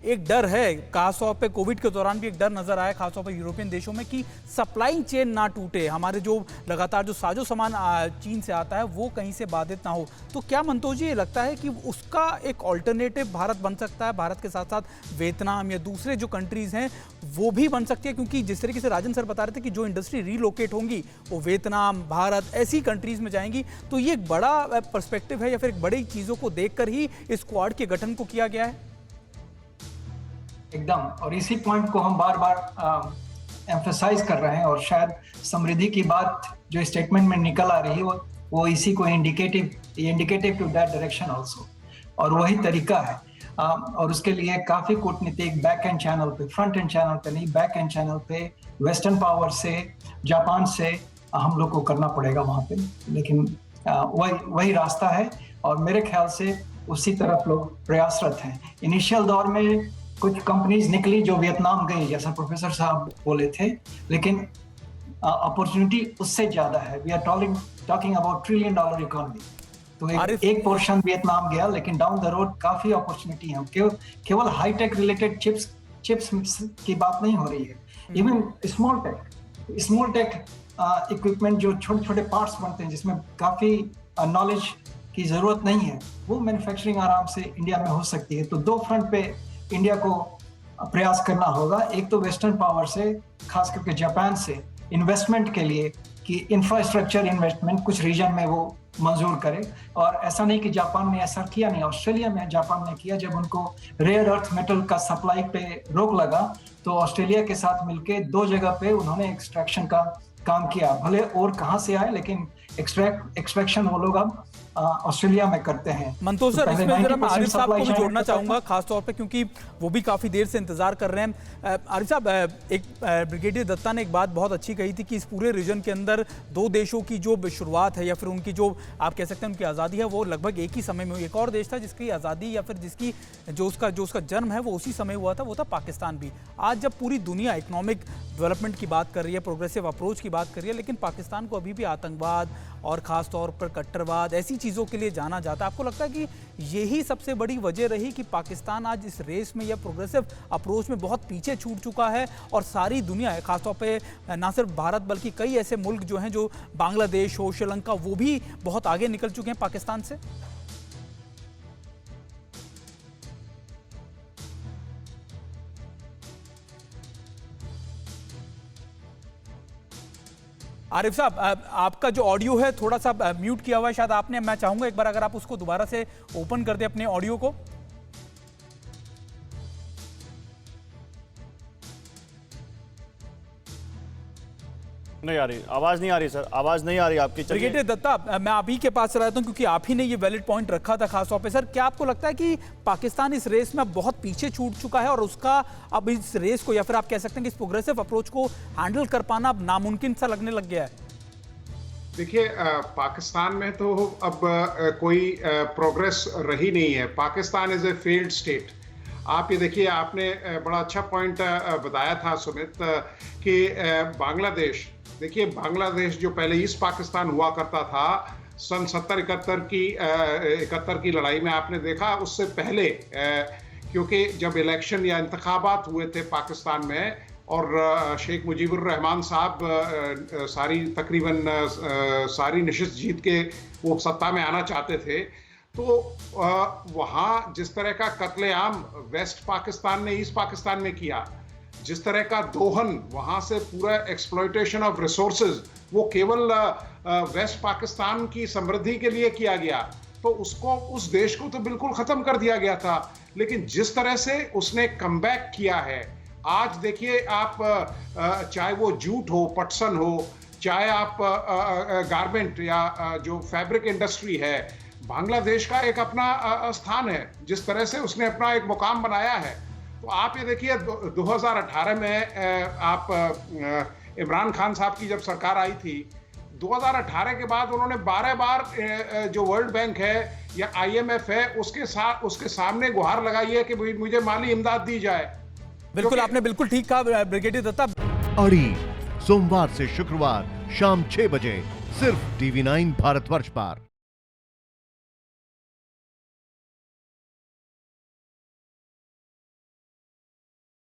एक डर है, खासतौर पे कोविड के दौरान भी एक डर नजर आया, खासतौर पर यूरोपियन देशों में, कि सप्लाई चेन ना टूटे, हमारे जो लगातार जो साजो सामान चीन से आता है वो कहीं से बाधित ना हो। तो क्या मंतोष जी, ये लगता है कि उसका एक ऑल्टरनेटिव भारत बन सकता है, भारत के साथ साथ वियतनाम या दूसरे जो कंट्रीज हैं वो भी बन सकती है? क्योंकि जिस तरीके से राजन सर बता रहे थे कि जो इंडस्ट्री रीलोकेट होंगी वो वियतनाम, भारत, ऐसी कंट्रीज में जाएंगी, तो ये एक बड़ा पर्सपेक्टिव है या फिर एक बड़ी चीजों को देखकर ही इस क्वाड के गठन को किया गया है? एकदम, और इसी पॉइंट को हम बार बार एम्फसाइज कर रहे हैं, और शायद समृद्धि की बात जो स्टेटमेंट में निकल आ रही है वो इसी को indicative to that direction also, और वही तरीका है। और उसके लिए काफी कूटनीतिक बैक एंड चैनल पे, फ्रंट एंड चैनल पे नहीं, बैक एंड चैनल पे वेस्टर्न पावर से, जापान से हम लोग को करना पड़ेगा वहां पे, लेकिन वही रास्ता है और मेरे ख्याल से उसी तरफ लोग प्रयासरत हैं। इनिशियल दौर में कुछ कंपनीज निकली जो वियतनाम गई, जैसा प्रोफेसर साहब बोले थे, लेकिन अपॉर्चुनिटी उससे ज्यादा है। We are talking about $1 trillion economy, तो एक पोर्शन वियतनाम गया, लेकिन डाउन द रोड काफी अपॉर्चुनिटी है। केवल हाईटेक रिलेटेड चिप्स की बात नहीं हो रही है, इवन स्मॉल टेक इक्विपमेंट, जो छोटे छोटे पार्ट्स बनते हैं जिसमें काफी नॉलेज की जरूरत नहीं है, वो मैन्युफैक्चरिंग आराम से इंडिया में हो सकती है। तो दो फ्रंट पे इंडिया को प्रयास करना होगा। एक तो वेस्टर्न पावर से, खास करके जापान से इन्वेस्टमेंट के लिए, कि इंफ्रास्ट्रक्चर इन्वेस्टमेंट कुछ रीजन में वो मंजूर करे। और ऐसा नहीं कि जापान ने ऐसा किया नहीं, ऑस्ट्रेलिया में जापान ने किया। जब उनको रेयर अर्थ मेटल का सप्लाई पे रोक लगा तो ऑस्ट्रेलिया के साथ मिलके 2 जगह पे उन्होंने एक्सट्रैक्शन का काम किया। भले और कहाँ से आए, लेकिन एक्सट्रैक्शन वो लोग अब ऑस्ट्रेलिया में करते हैं। मंतोष सर, इसमें जरा मैं आरिफ साहब को भी जोड़ना चाहूंगा, खासतौर पे क्योंकि वो भी काफी देर से इंतजार कर रहे हैं। आरिफ साहब, एक ब्रिगेडियर दत्ता ने एक बात बहुत अच्छी कही थी कि इस पूरे रीजन के अंदर 2 देशों की जो शुरुआत है या फिर उनकी जो आप कह सकते हैं उनकी आज़ादी है, वो लगभग एक ही समय में हुई। एक और देश था जिसकी आज़ादी या फिर जिसकी जो उसका जन्म है वो उसी समय हुआ था, वो था पाकिस्तान भी। आज जब पूरी दुनिया इकोनॉमिक डेवलपमेंट की बात कर रही है, प्रोग्रेसिव अप्रोच की बात कर रही है, लेकिन पाकिस्तान को अभी भी आतंकवाद और ख़ास तौर पर कट्टरवाद, ऐसी चीज़ों के लिए जाना जाता है। आपको लगता है कि यही सबसे बड़ी वजह रही कि पाकिस्तान आज इस रेस में या प्रोग्रेसिव अप्रोच में बहुत पीछे छूट चुका है, और सारी दुनिया है, खासतौर पे ना सिर्फ भारत बल्कि कई ऐसे मुल्क जो हैं, जो बांग्लादेश हो, श्रीलंका, वो भी बहुत आगे निकल चुके हैं पाकिस्तान से? आरिफ साहब, आपका जो ऑडियो है थोड़ा सा म्यूट किया हुआ है शायद आपने, मैं चाहूंगा एक बार अगर आप उसको दोबारा से ओपन कर दें अपने ऑडियो को। नहीं आ रही, आवाज नहीं आ रही सर, आवाज नहीं आ रही आपकी। ब्रिगेडियर दत्ता, मैं आप ही के पास रहता हूं क्योंकि आप ही ने ये वैलिड पॉइंट रखा था खासतौर पे। सर, क्या आपको लगता है कि पाकिस्तान इस रेस में अब बहुत पीछे छूट चुका है और उसका अब इस रेस को या फिर आप कह सकते हैं कि इस प्रोग्रेसिव अप्रोच को हैंडल कर पाना अब नामुमकिन सा लगने लग गया है? देखिए, पाकिस्तान में तो अब कोई प्रोग्रेस रही नहीं है। Pakistan is a failed state. आप ये देखिए, आपने बड़ा अच्छा पॉइंट बताया था सुमित, कि बांग्लादेश, देखिए बांग्लादेश जो पहले ईस्ट पाकिस्तान हुआ करता था सन 71 की लड़ाई में, आपने देखा उससे पहले, क्योंकि जब इलेक्शन या इंतखाबात हुए थे पाकिस्तान में और शेख मुजीबुर रहमान साहब तकरीबन सारी नशिस्त जीत के वो सत्ता में आना चाहते थे, तो वहाँ जिस तरह का कत्लेआम वेस्ट पाकिस्तान ने ईस्ट पाकिस्तान में किया, जिस तरह का दोहन वहां से पूरा एक्सप्लॉयटेशन ऑफ रिसोर्सेज, वो केवल वेस्ट पाकिस्तान की समृद्धि के लिए किया गया, तो उसको, उस देश को तो बिल्कुल खत्म कर दिया गया था। लेकिन जिस तरह से उसने कमबैक किया है, आज देखिए आप, चाहे वो जूट हो, पटसन हो, चाहे आप गारमेंट या जो फैब्रिक इंडस्ट्री है, बांग्लादेश का एक अपना स्थान है। जिस तरह से उसने अपना एक मुकाम बनाया है, तो आप ये देखिए 2018 में आप इमरान खान साहब की जब सरकार आई थी, 2018 के बाद उन्होंने 12 बार जो वर्ल्ड बैंक है या IMF है उसके सामने गुहार लगाई है कि मुझे माली इमदाद दी जाए। बिल्कुल, आपने बिल्कुल ठीक कहा ब्रिगेडियर दत्ता। अड़ी सोमवार से शुक्रवार शाम 6 बजे सिर्फ TV9 भारतवर्ष पर।